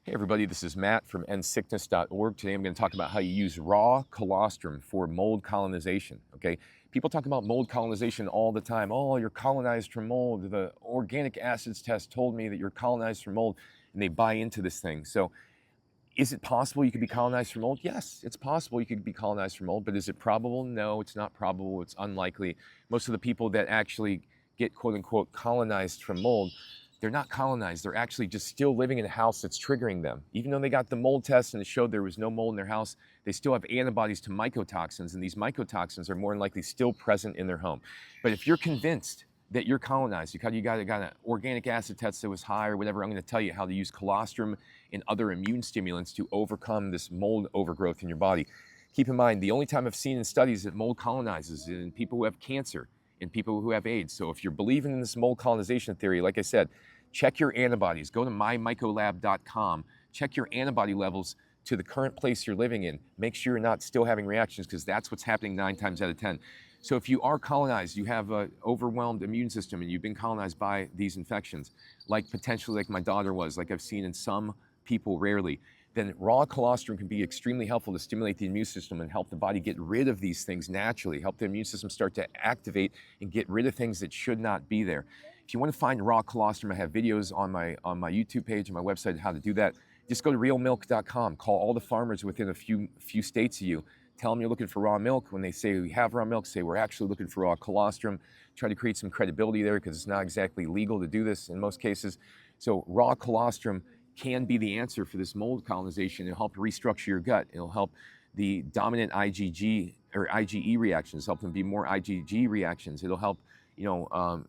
Hey everybody, this is Matt from endsickness.org. Today I'm going to talk about how you use raw colostrum for mold colonization, okay? People talk about mold colonization all the time. Oh, you're colonized from mold. The organic acids test told me that you're colonized from mold, and they buy into this thing. So is it possible you could be colonized from mold? Yes, it's possible you could be colonized from mold, but is it probable? No, it's not probable. It's unlikely. Most of the people that actually get quote unquote colonized from mold, they're not colonized. They're actually just still living in a house that's triggering them. Even though they got the mold test and it showed there was no mold in their house, they still have antibodies to mycotoxins, and these mycotoxins are more than likely still present in their home. But if you're convinced that you're colonized, you got an organic acid test that was high or whatever, I'm going to tell you how to use colostrum and other immune stimulants to overcome this mold overgrowth in your body. Keep in mind, the only time I've seen in studies that mold colonizes is in people who have cancer and people who have AIDS. So if you're believing in this mold colonization theory, like I said, check your antibodies. Go to mymycolab.com. Check your antibody levels to the current place you're living in. Make sure you're not still having reactions, because that's what's happening 9 times out of 10. So if you are colonized, you have an overwhelmed immune system and you've been colonized by these infections, like potentially like my daughter was, like I've seen in some people rarely, then raw colostrum can be extremely helpful to stimulate the immune system and help the body get rid of these things naturally, help the immune system start to activate and get rid of things that should not be there. If you want to find raw colostrum, I have videos on my YouTube page and my website how to do that. Just go to realmilk.com, call all the farmers within a few states of you. Tell them you're looking for raw milk. When they say we have raw milk, say we're actually looking for raw colostrum. Try to create some credibility there, because it's not exactly legal to do this in most cases. So raw colostrum can be the answer for this mold colonization. It'll help restructure your gut. It'll help the dominant IgG or IgE reactions, help them be more IgG reactions. It'll help,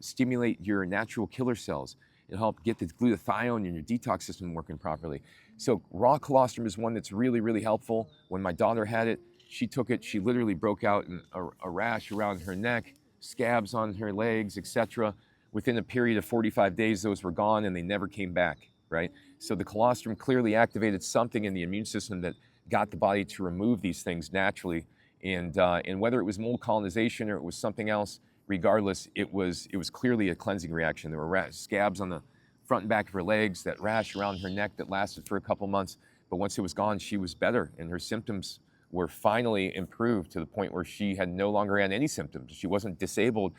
stimulate your natural killer cells. It'll help get the glutathione in your detox system working properly. So raw colostrum is one that's really, really helpful. When my daughter had it, she took it, she literally broke out in a rash around her neck, scabs on her legs, etc. Within a period of 45 days, those were gone and they never came back, right? So the colostrum clearly activated something in the immune system that got the body to remove these things naturally. And whether it was mold colonization or it was something else, regardless, it was clearly a cleansing reaction. There were scabs on the front and back of her legs, that rash around her neck that lasted for a couple months. But once it was gone, she was better, and her symptoms were finally improved to the point where she had no longer had any symptoms. She wasn't disabled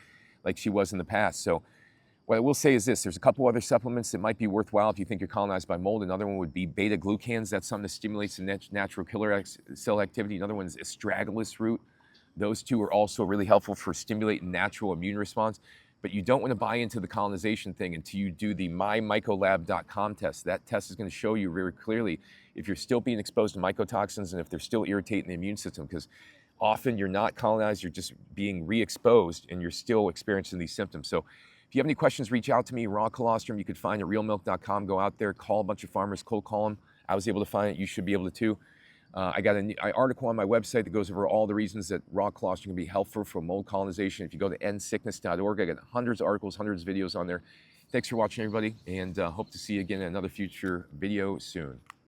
like she was in the past. So what I will say is this: there's a couple other supplements that might be worthwhile if you think you're colonized by mold. Another one would be beta-glucans. That's something that stimulates the natural killer cell activity. Another one is astragalus root. Those two are also really helpful for stimulating natural immune response. But you don't want to buy into the colonization thing until you do the mymycolab.com test. That test is going to show you very clearly if you're still being exposed to mycotoxins and if they're still irritating the immune system, because often you're not colonized, you're just being re-exposed and you're still experiencing these symptoms. So if you have any questions, reach out to me. Raw colostrum you could find at realmilk.com. Go out there, call a bunch of farmers, cold call them. I was able to find it. You should be able to too. I got an article on my website that goes over all the reasons that raw colostrum can be helpful for mold colonization. If you go to endsickness.org, I got hundreds of articles, hundreds of videos on there. Thanks for watching, everybody, and hope to see you again in another future video soon.